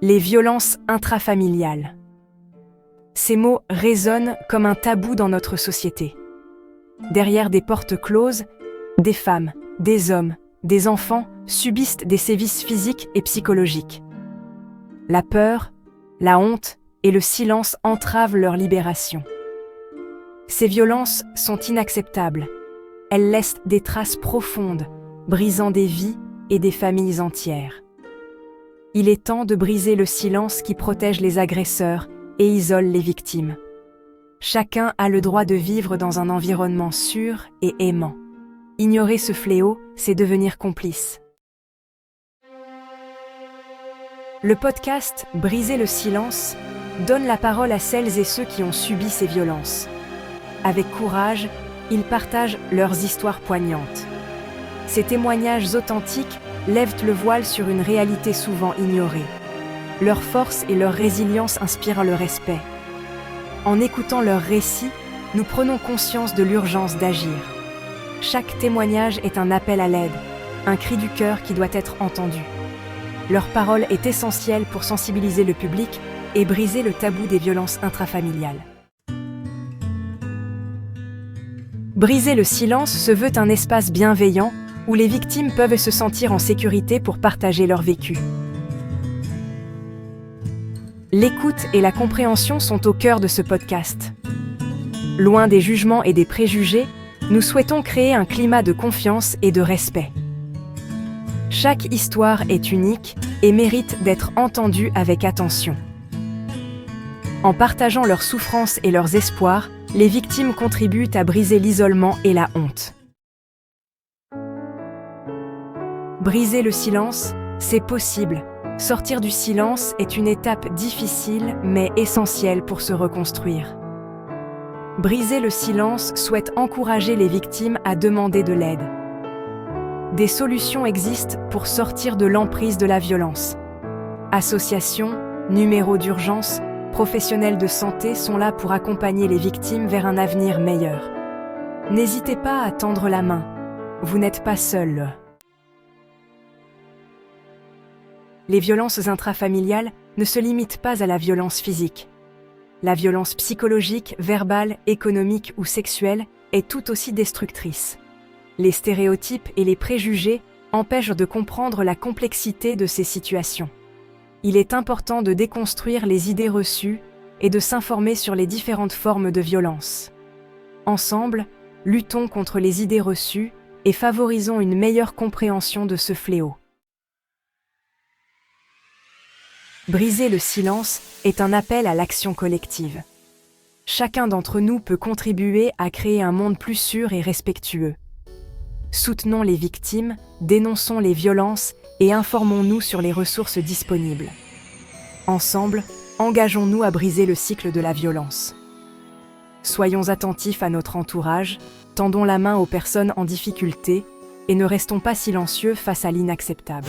Les violences intrafamiliales. Ces mots résonnent comme un tabou dans notre société. Derrière des portes closes, des femmes, des hommes, des enfants subissent des sévices physiques et psychologiques. La peur, la honte et le silence entravent leur libération. Ces violences sont inacceptables. Elles laissent des traces profondes, brisant des vies et des familles entières. Il est temps de briser le silence qui protège les agresseurs et isole les victimes. Chacun a le droit de vivre dans un environnement sûr et aimant. Ignorer ce fléau, c'est devenir complice. Le podcast « Briser le silence » donne la parole à celles et ceux qui ont subi ces violences. Avec courage, ils partagent leurs histoires poignantes. Ces témoignages authentiques lèvent le voile sur une réalité souvent ignorée. Leur force et leur résilience inspirent le respect. En écoutant leurs récits, nous prenons conscience de l'urgence d'agir. Chaque témoignage est un appel à l'aide, un cri du cœur qui doit être entendu. Leur parole est essentielle pour sensibiliser le public et briser le tabou des violences intrafamiliales. Briser le silence se veut un espace bienveillant où les victimes peuvent se sentir en sécurité pour partager leur vécu. L'écoute et la compréhension sont au cœur de ce podcast. Loin des jugements et des préjugés, nous souhaitons créer un climat de confiance et de respect. Chaque histoire est unique et mérite d'être entendue avec attention. En partageant leurs souffrances et leurs espoirs, les victimes contribuent à briser l'isolement et la honte. Briser le silence, c'est possible. Sortir du silence est une étape difficile mais essentielle pour se reconstruire. Briser le silence souhaite encourager les victimes à demander de l'aide. Des solutions existent pour sortir de l'emprise de la violence. Associations, numéros d'urgence, professionnels de santé sont là pour accompagner les victimes vers un avenir meilleur. N'hésitez pas à tendre la main. Vous n'êtes pas seul. Les violences intrafamiliales ne se limitent pas à la violence physique. La violence psychologique, verbale, économique ou sexuelle est tout aussi destructrice. Les stéréotypes et les préjugés empêchent de comprendre la complexité de ces situations. Il est important de déconstruire les idées reçues et de s'informer sur les différentes formes de violence. Ensemble, luttons contre les idées reçues et favorisons une meilleure compréhension de ce fléau. Briser le silence est un appel à l'action collective. Chacun d'entre nous peut contribuer à créer un monde plus sûr et respectueux. Soutenons les victimes, dénonçons les violences et informons-nous sur les ressources disponibles. Ensemble, engageons-nous à briser le cycle de la violence. Soyons attentifs à notre entourage, tendons la main aux personnes en difficulté et ne restons pas silencieux face à l'inacceptable.